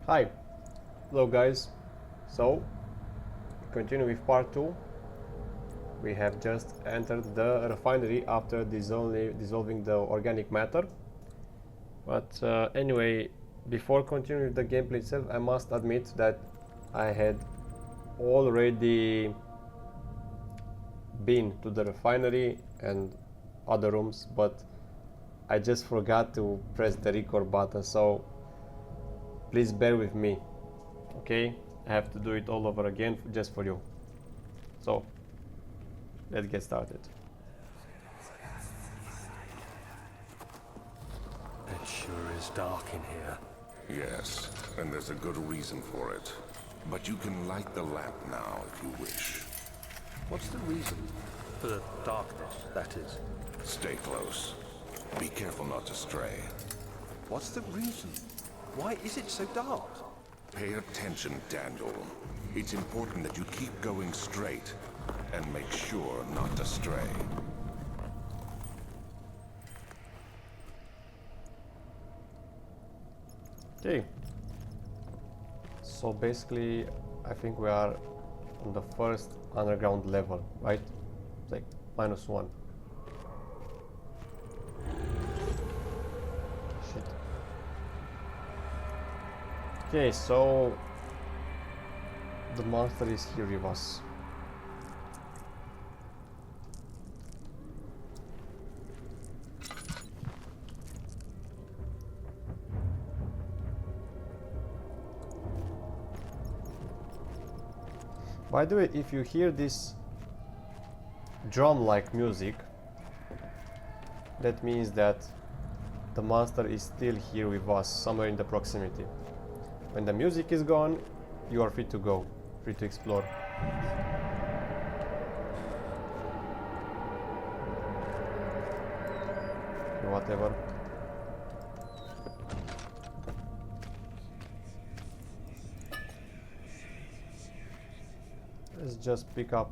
Hi, hello guys. So, continue with part 2. We have just entered the refinery after dissolving the organic matter. But anyway, before continuing the gameplay itself, I must admit that I had already been to the refinery and other rooms, but I just forgot to press the record button, so please bear with me, okay? I have to do it all over again just for you. So, let's get started. It sure is dark in here. Yes, and there's a good reason for it. But you can light the lamp now if you wish. What's the reason? For the darkness, that is. Stay close. Be careful not to stray. What's the reason? Why is it so dark? Pay attention, Daniel. It's important that you keep going straight and make sure not to stray. Okay. So basically, I think we are on the first underground level, right? It's like -1. Shit. Okay, so the monster is here with us. By the way, if you hear this drum-like music, that means that the monster is still here with us, somewhere in the proximity. When the music is gone, you are free to go, free to explore. Whatever. Let's just pick up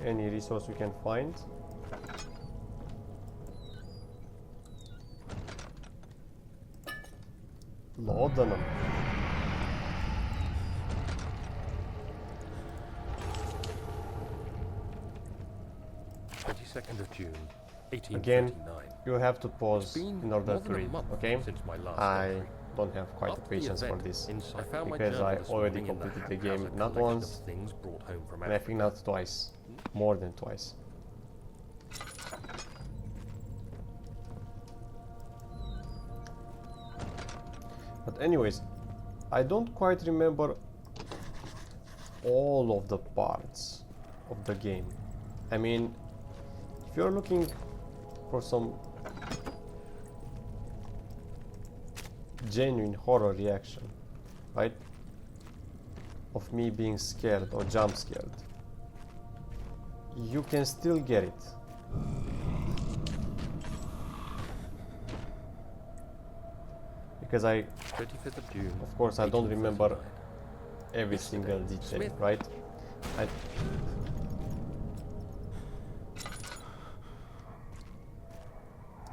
any resource we can find. Laudanum. 22nd of June, Again, 1839. you have to pause It's been in order more to than a read, month okay? since my last I entry. don't have quite the After the patience for event, this, I found my because journal I this already morning in completed the haphazard game not collection once, of things brought home from and I think not twice, more than twice. But anyways, I don't quite remember all of the parts of the game. I mean, if you're looking for some genuine horror reaction, right? Of me being scared or jump scared, you can still get it. Because 25th of June. of course, I don't remember 1839. every Yesterday, single detail, Smith. right?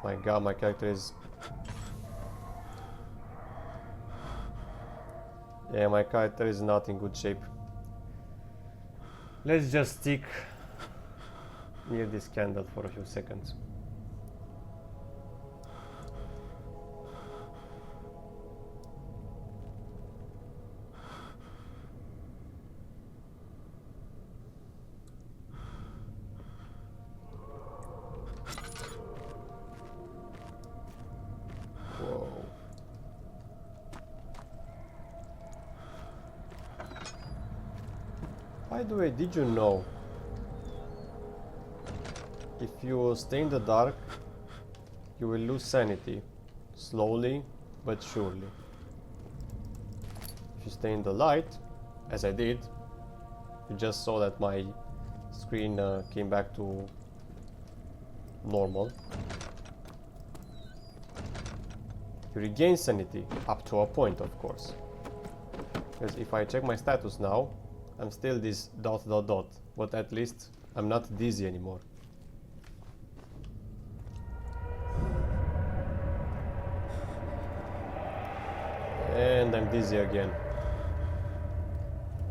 My god, my character is... Yeah, my character is not in good shape. Let's just stick near this candle for a few seconds. Whoa. By the way, did you know if you stay in the dark, you will lose sanity, slowly but surely. If you stay in the light, as I did, you just saw that my screen came back to normal. You regain sanity, up to a point, of course. Because if I check my status now, I'm still this ... but at least I'm not dizzy anymore. and I'm dizzy again.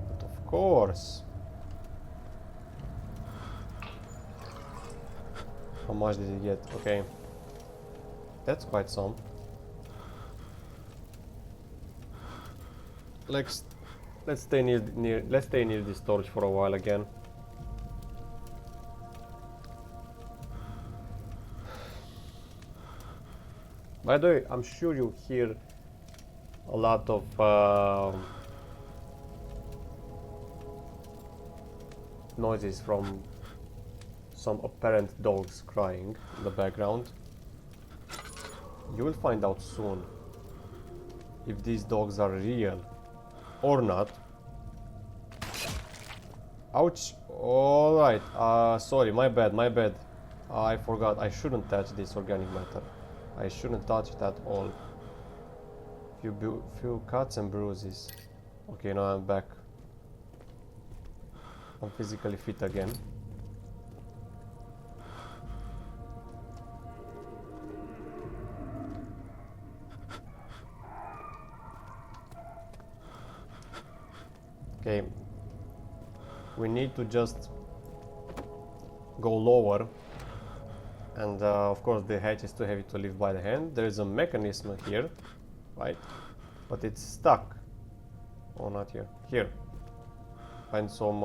But of course. How much did he get? Okay. That's quite some. Let's stay near this torch for a while again. By the way, I'm sure you hear a lot of noises from some apparent dogs crying in the background. You will find out soon if these dogs are real or not. Ouch! Alright, sorry, my bad. I forgot, I shouldn't touch this organic matter. I shouldn't touch it at all. Few cuts and bruises. Okay, now I'm back. I'm physically fit again. Okay, we need to just go lower, and of course the hatch is too heavy to lift by the hand. There is a mechanism here, right? But it's stuck. Oh, not here. Here. Find some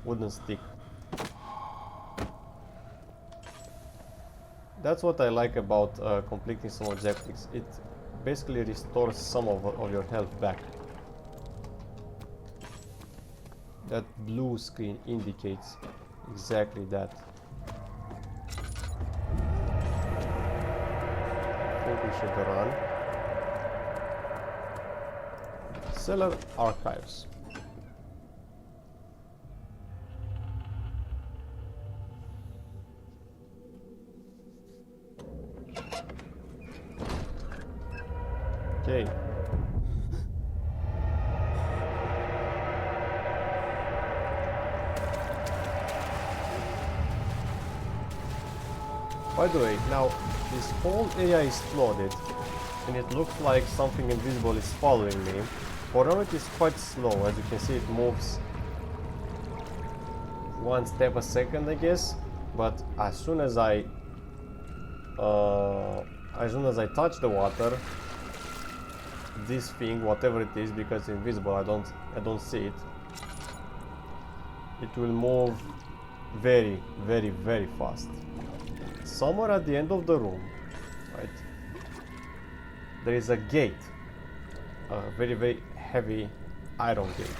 wooden stick. That's what I like about completing some objectives. It basically restores some of your health back. That blue screen indicates exactly that. I think we should run. Cellar archives. Okay. By the way, now this whole area is flooded and it looks like something invisible is following me. For now it is quite slow, as you can see it moves one step a second, I guess, but as soon as I touch the water, this thing, whatever it is, because it's invisible, I don't see it, it will move very, very, very fast. Somewhere at the end of the room, right, there is a gate, a very, very heavy iron gate.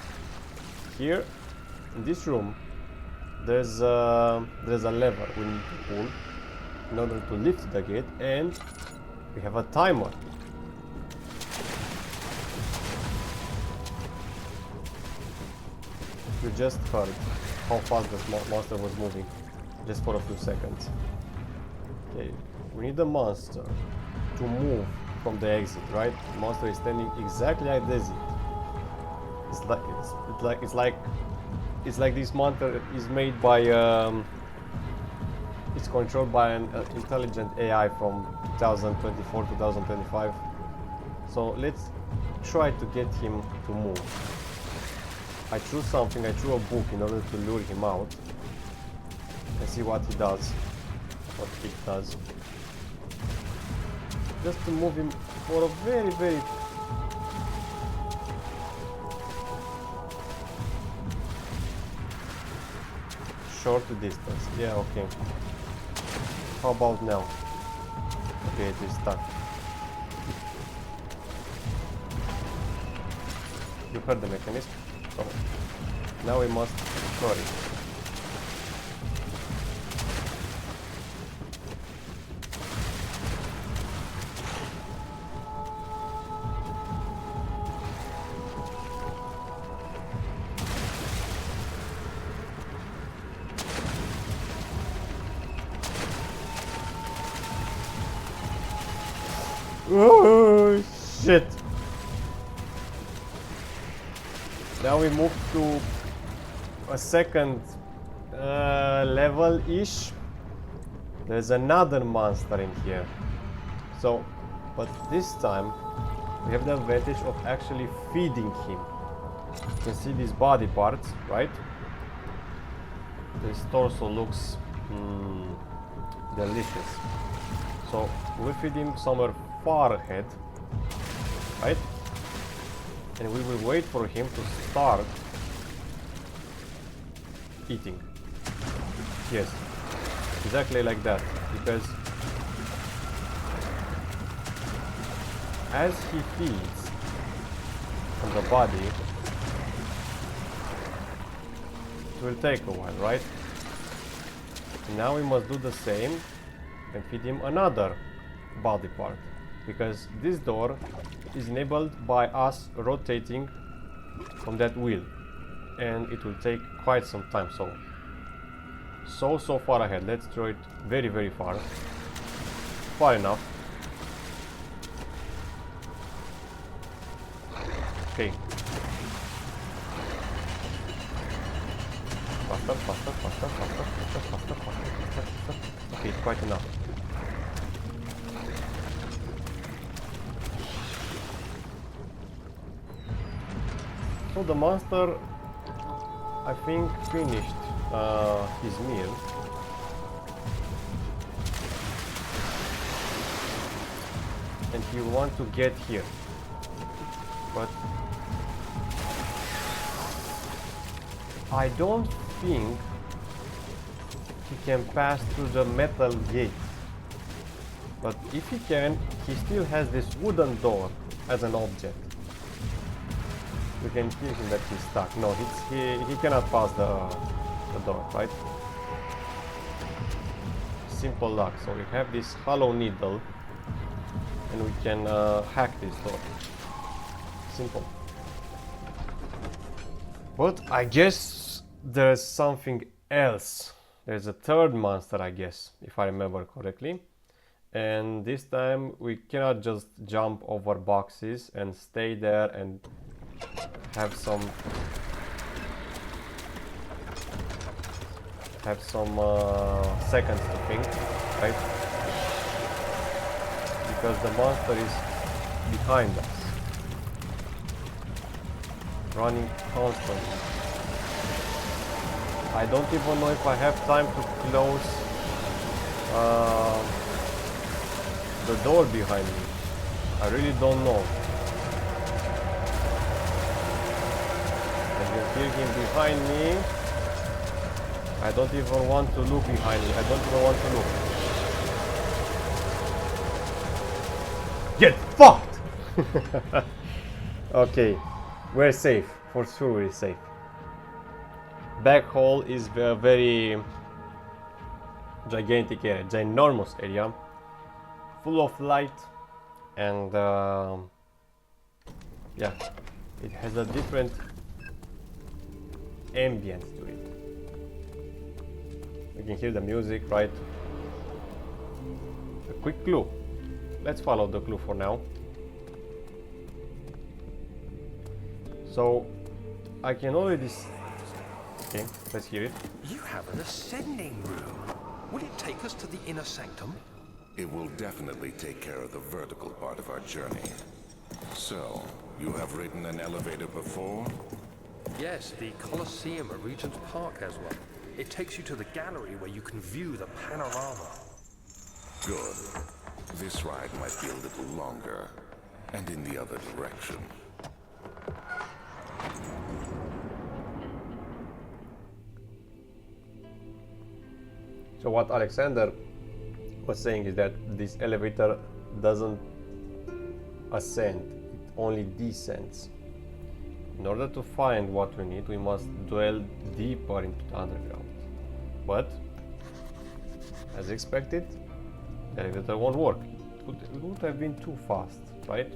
Here in this room there's a lever we need to pull in order to lift the gate, and we have a timer. You just heard how fast this monster was moving just for a few seconds. Okay, we need the monster to move from the exit, right? The monster is standing exactly at the exit. It's like this monster is made by it's controlled by an intelligent AI from 2024-2025. So let's try to get him to move. I drew something, I drew a book in order to lure him out and see what he does, what it does. Just to move him for a very, very short distance. Yeah, okay. How about now? Okay, it is stuck. You heard the mechanism? Oh. Now we must destroy it. Oh shit! Now we move to a second level-ish. There's another monster in here. So, but this time we have the advantage of actually feeding him. You can see these body parts, right? This torso looks delicious. So we'll feed him somewhere far ahead, right? And we will wait for him to start eating. Yes, exactly like that, because as he feeds on the body, it will take a while, right? Now we must do the same and feed him another body part, because this door is enabled by us rotating on that wheel, and it will take quite some time. So far ahead. Let's throw it very far enough. Okay, faster. Okay, it's quite enough. So the monster, I think, finished his meal. And he wants to get here. But I don't think he can pass through the metal gate. But if he can, he still has this wooden door as an object. We can hear him that he's stuck. No, he cannot pass the door, right? Simple luck. So we have this hollow needle and we can hack this door. Simple. But I guess there's something else. There's a third monster, I guess, if I remember correctly. And this time we cannot just jump over boxes and stay there and have some seconds to think, right? Because the monster is behind us, running constantly. I don't even know if I have time to close the door behind me. I really don't know. I can hear him behind me. I don't even want to look behind me. I don't even want to look. Get fucked! Okay, we're safe. For sure we're safe. Back hall is a very gigantic area, ginormous area, full of light, and yeah, it has a different ambience to it. You can hear the music, right? A quick clue. Let's follow the clue for now. So I can already okay, let's hear it. You have an ascending room. Will it take us to the inner sanctum? It will definitely take care of the vertical part of our journey. So, you have ridden an elevator before? Yes, the Colosseum at Regent's Park has one. It takes you to the gallery where you can view the panorama. Good. This ride might be a little longer, and in the other direction. So what Alexander was saying is that this elevator doesn't ascend, it only descends. In order to find what we need, we must dwell deeper into the underground. But, as expected, the elevator won't work. It would have been too fast, right?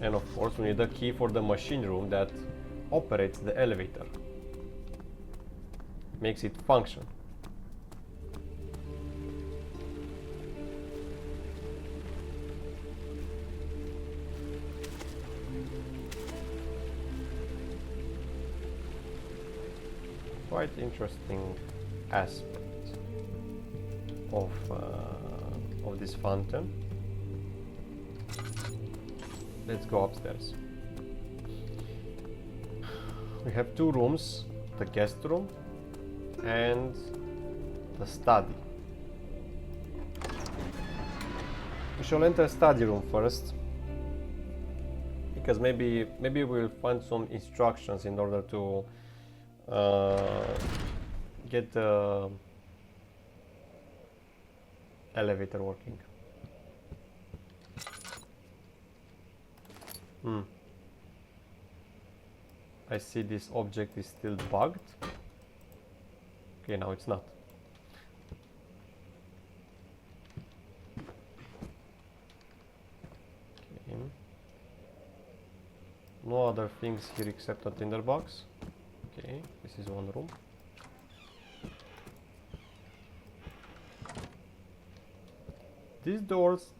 And of course, we need a key for the machine room that operates the elevator. Makes it function. Quite interesting aspect of this fountain. let's go upstairs. We have two rooms, the guest room and the study. We shall enter study room first, because maybe we'll find some instructions in order to get the elevator working. I see this object is still bugged. Okay, now it's not. Okay. No other things here except a tinderbox. Okay, this is one room. These doors,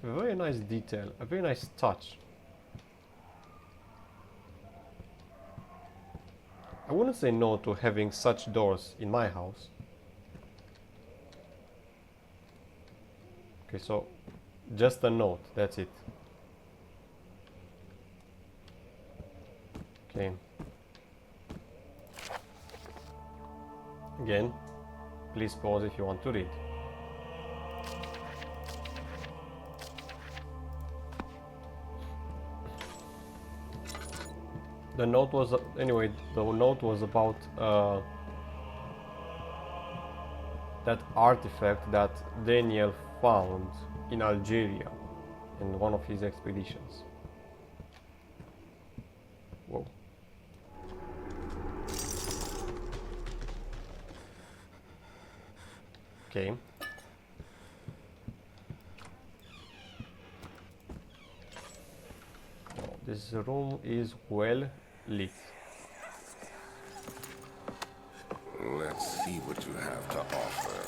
a very nice detail, a very nice touch. I wouldn't say no to having such doors in my house. Okay, so just a note, that's it. Okay. Again, please pause if you want to read. The note was, anyway, the note was about that artifact that Daniel found in Algeria in one of his expeditions. Whoa. Okay. Oh, this room is well lit. Let's see what you have to offer.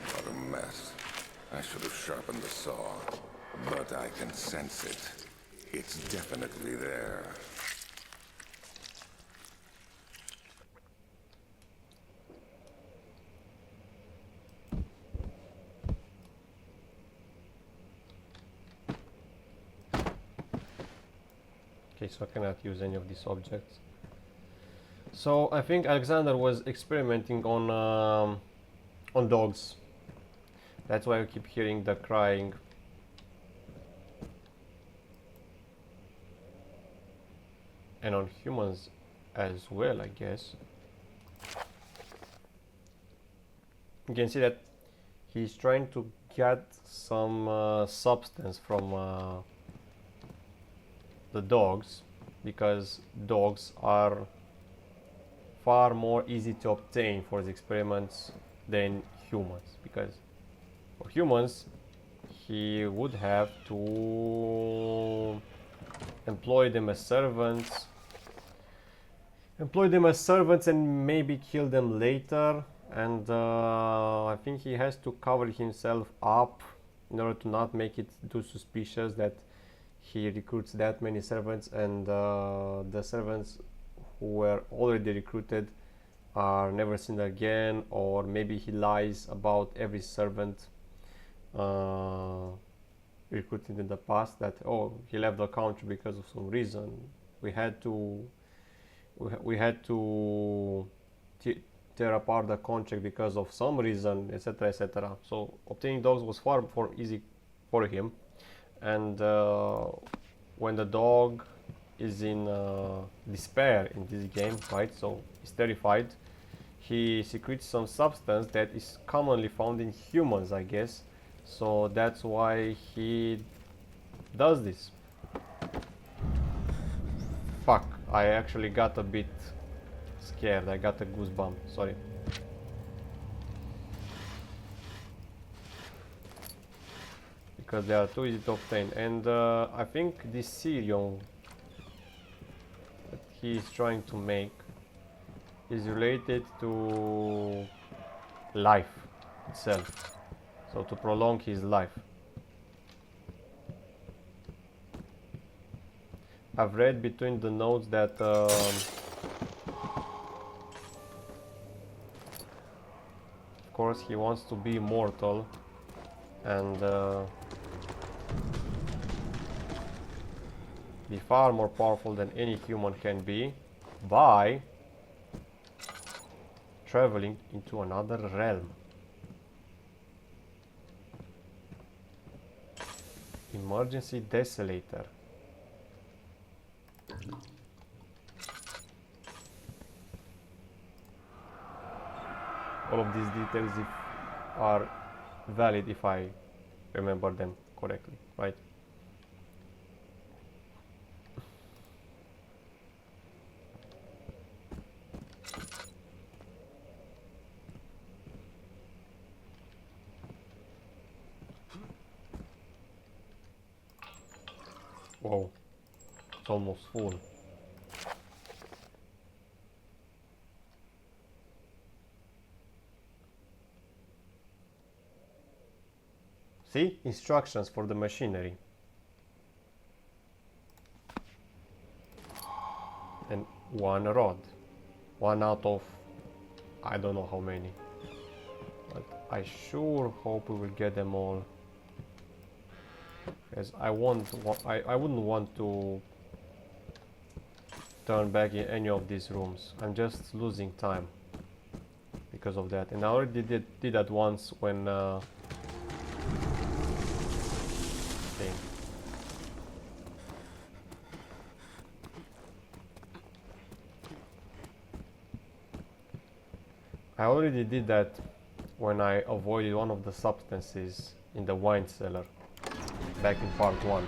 What a mess. I should have sharpened the saw, but I can sense it. It's definitely there. Okay, so I cannot use any of these objects. So I think Alexander was experimenting on dogs. That's why I keep hearing the crying. And on humans as well, I guess. You can see that he's trying to get some substance from the dogs, because dogs are far more easy to obtain for the experiments than humans, because for humans he would have to employ them as servants and maybe kill them later, and I think he has to cover himself up in order to not make it too suspicious that he recruits that many servants, and the servants who were already recruited are never seen again, or maybe he lies about every servant recruited in the past, that oh, he left the country because of some reason, we had to tear apart the contract because of some reason, etc., etc. So obtaining dogs was far more easy for him. And when the dog is in despair in this game, right, so he's terrified, he secretes some substance that is commonly found in humans, I guess. So that's why he does this. Fuck, I actually got a bit scared, I got a goosebump, sorry. Because they are too easy to obtain, and I think this serum that he is trying to make is related to life itself, so to prolong his life. I've read between the notes that course, he wants to be immortal and be far more powerful than any human can be by traveling into another realm. Emergency Desolator. All of these details are valid if I remember them correctly, right? Whoa, it's almost full. See? Instructions for the machinery. And one rod. One out of I don't know how many. But I sure hope we will get them all. Because I wouldn't want to turn back in any of these rooms. I'm just losing time because of that. And I already did that once when I already did that when I avoided one of the substances in the wine cellar back in part 1.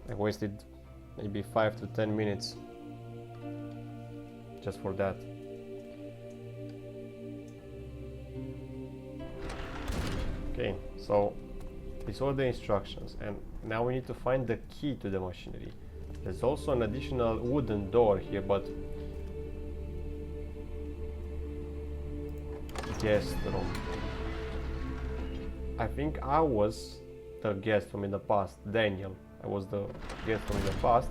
I wasted maybe 5 to 10 minutes just for that. Okay, so these are the instructions, and now we need to find the key to the machinery. There's also an additional wooden door here, but guest room. I think I was the guest from in the past, Daniel. I was the guest from in the past.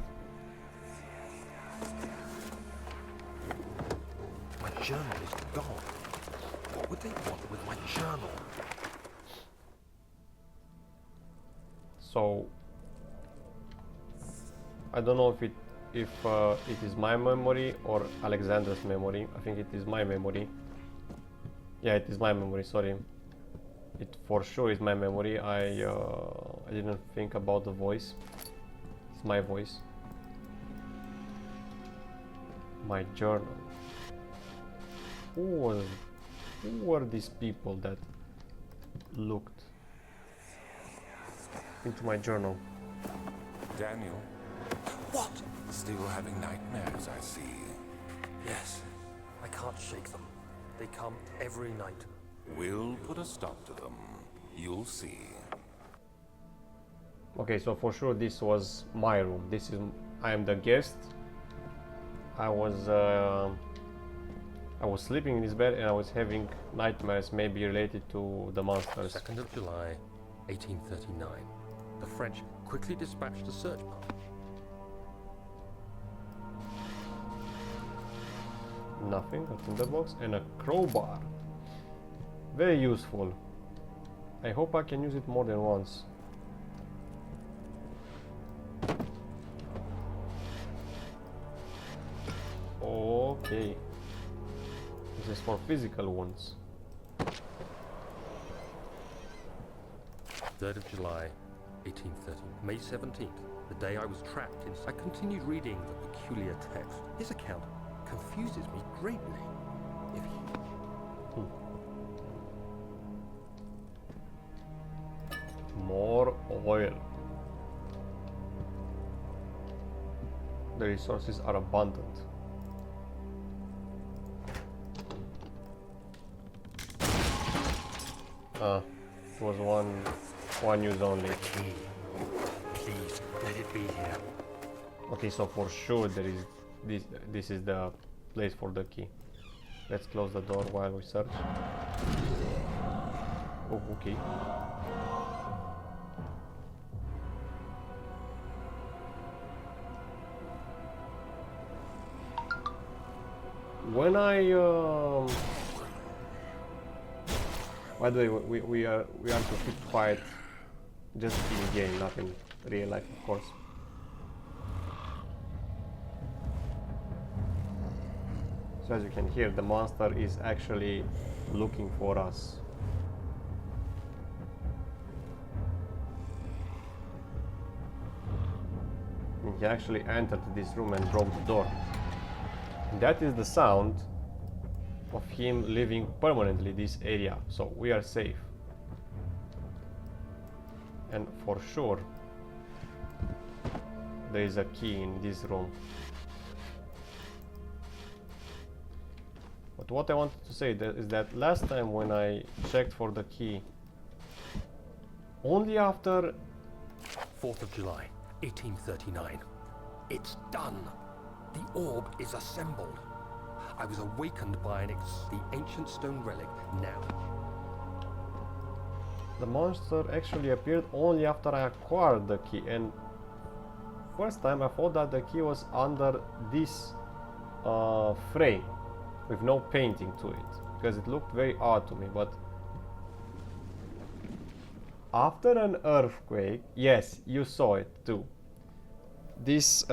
My journal is gone. What would they want with my journal? So I don't know if it is my memory or Alexander's memory. I think it is my memory. Yeah, it is my memory, sorry. It for sure is my memory. I didn't think about the voice. It's my voice. My journal. Who were these people that looked into my journal? Daniel? What? Still having nightmares, I see. Yes, I can't shake them. They come every night. We'll put a stop to them. You'll see. Okay, so for sure this was my room. I am the guest. I was sleeping in this bed and I was having nightmares, maybe related to the monsters. 2nd of July, 1839. The French quickly dispatched a search party. Nothing, what's in the box? And a crowbar. Very useful. I hope I can use it more than once. Okay. This is for physical wounds. 3rd of July, 1830. May 17th, the day I was trapped in. I continued reading the peculiar text. His account confuses me greatly. If he... More oil. The resources are abundant. It was one use only. Key. Please, let it be here. Okay, so for sure there is this is the place for the key. Let's close the door while we search. Oh, okay. By the way, we are to keep quiet, just in game, not in real life, of course. So as you can hear, the monster is actually looking for us. And he actually entered this room and broke the door. That is the sound of him leaving permanently this area, so we are safe. And for sure there is a key in this room. But what I wanted to say is that last time when I checked for the key, only after 4th of July, 1839. It's done. The orb is assembled. I was awakened by the ancient stone relic now. the monster actually appeared only after I acquired the key, and first time I thought that the key was under this frame with no painting to it, because it looked very odd to me. But after an earthquake, yes, you saw it too, this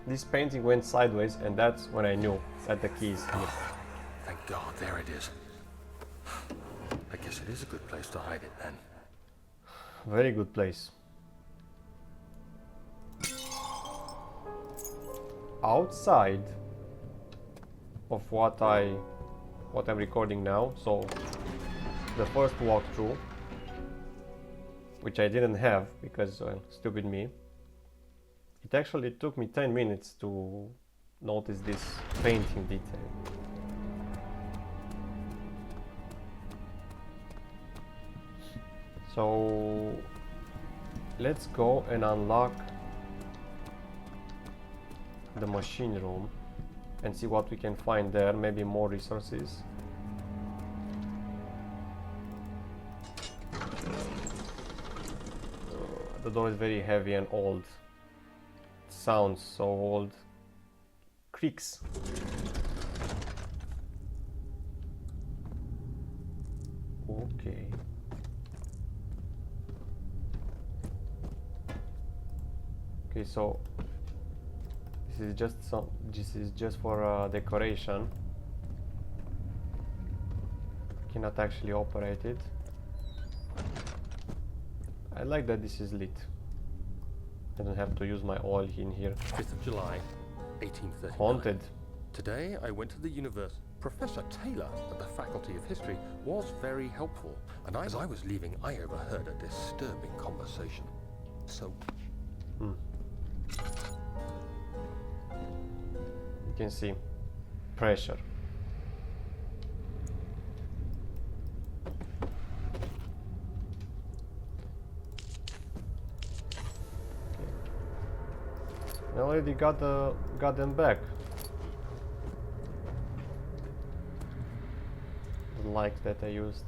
this painting went sideways, and that's when I knew that the key is here. Thank God, there it is. I guess it is a good place to hide it then. Very good place. Outside of what I'm recording now, so the first walkthrough, which I didn't have because stupid me, it actually took me 10 minutes to notice this painting detail. So let's go and unlock the machine room and see what we can find there, maybe more resources. The door is very heavy and old. It sounds so old. Creaks. Okay. Okay, so this is just for decoration. Cannot actually operate it. I like that this is lit. I don't have to use my oil in here. 5th of July, 1839. Haunted. Today I went to the university. Professor Taylor at the Faculty of History was very helpful, and as I was leaving, I overheard a disturbing conversation. So... You can see pressure. I already got them back. The light that I used.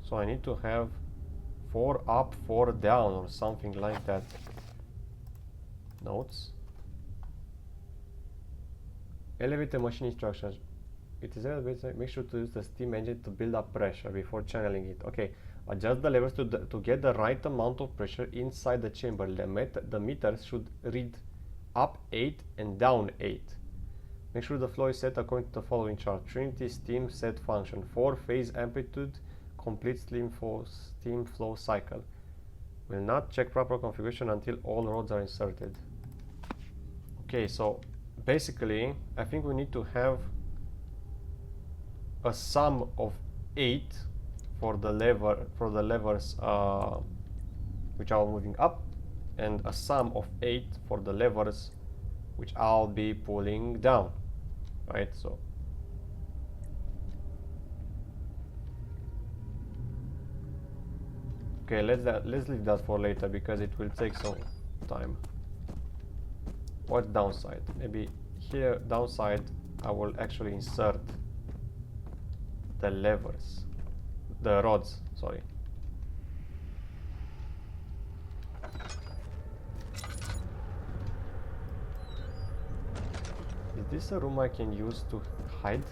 So I need to have 4 up, 4 down, or something like that. Notes. Elevator machine instructions. It is elevator. Make sure to use the steam engine to build up pressure before channeling it. Okay. Adjust the levers to get the right amount of pressure inside the chamber. The meter should read up 8 and down 8. Make sure the flow is set according to the following chart. Trinity steam set function. 4-phase amplitude. Complete steam flow cycle. Will not check proper configuration until all rods are inserted. Okay, so basically I think we need to have a sum of 8 for the levers which are moving up, and a sum of 8 for the levers which I'll be pulling down, right? So okay, let's leave that for later because it will take some time. What downside? Maybe here downside I will actually insert the levers, the rods, sorry. this a room I can use to hide?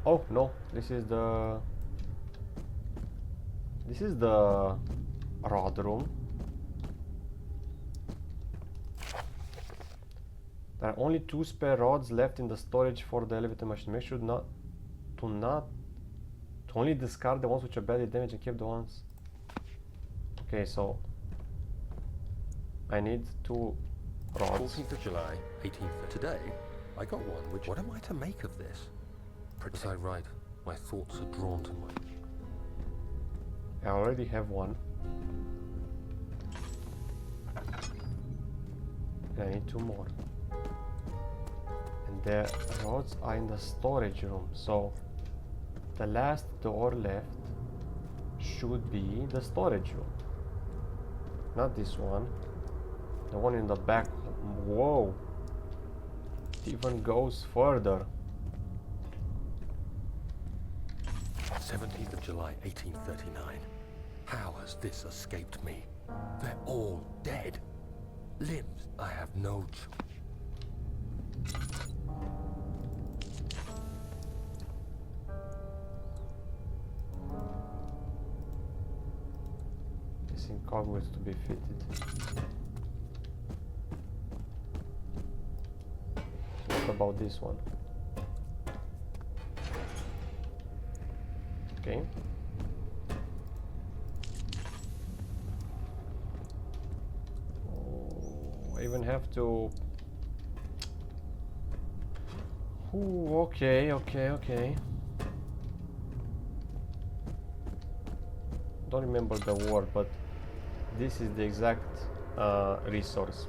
Oh no, this is the rod room. There are only 2 spare rods left in the storage for the elevator machine. Make sure to only discard the ones which are badly damaged and keep the ones. Okay, so I need 2 rods. 14th of July, 1830. Today, I got one which... What am I to make of this? As I write, my thoughts are drawn to my... I already have one. And I need 2 more. And the rods are in the storage room, so the last door left should be the storage room. Not this one. The one in the back. Whoa! It even goes further. 17th of July, 1839. How has this escaped me? They're all dead. Limbs. I have no Missing cogwheels to be fitted. What about this one? Okay. Oh, I even have to... Ooh, okay. Don't remember the word, but this is the exact resource.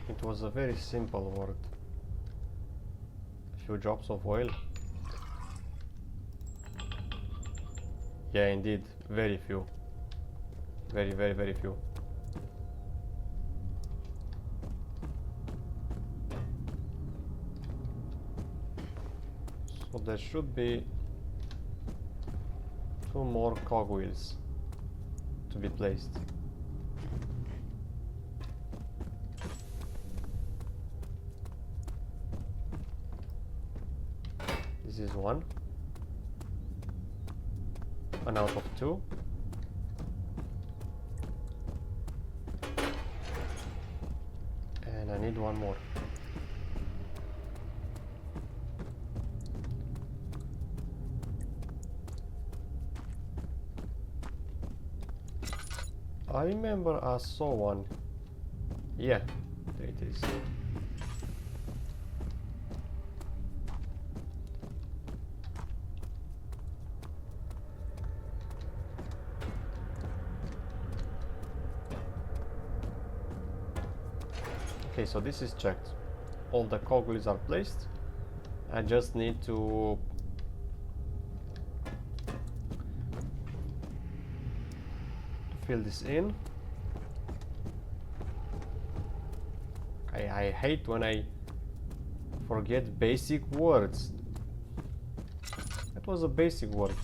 It was a very simple word. A few drops of oil. Yeah, indeed, very few. Very few. So there should be 2 more cogwheels to be placed. This is 1. And out of 2. And I need 1 more. I remember I saw one. Yeah, there it is. Okay, so this is checked. All the cogwheels are placed. I just need to fill this in. I hate when I forget basic words. That was a basic word.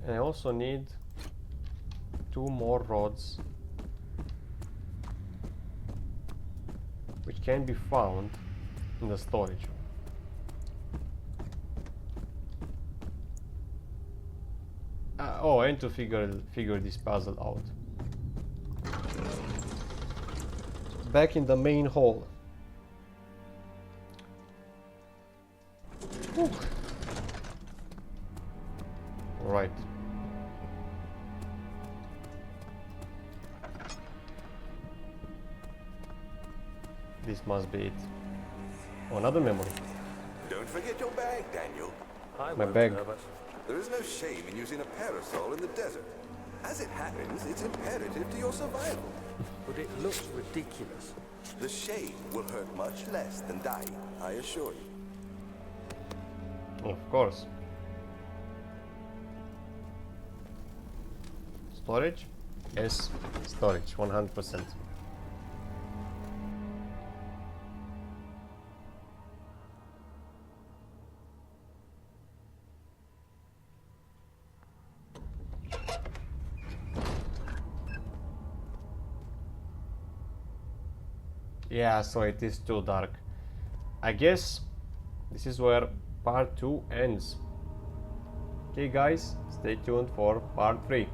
And I also need 2 more rods, which can be found in the storage room. Oh, and to figure this puzzle out. Back in the main hall. Whew. Right. This must be it. Oh, another memory. Don't forget your bag, Daniel. My bag. There is no shame in using a parasol in the desert. As it happens, it's imperative to your survival. But it looks ridiculous. The shame will hurt much less than dying, I assure you. Of course. Storage? Yes, storage, 100%. Yeah, so it is too dark. I guess this is where part 2 ends. Okay guys, stay tuned for part 3.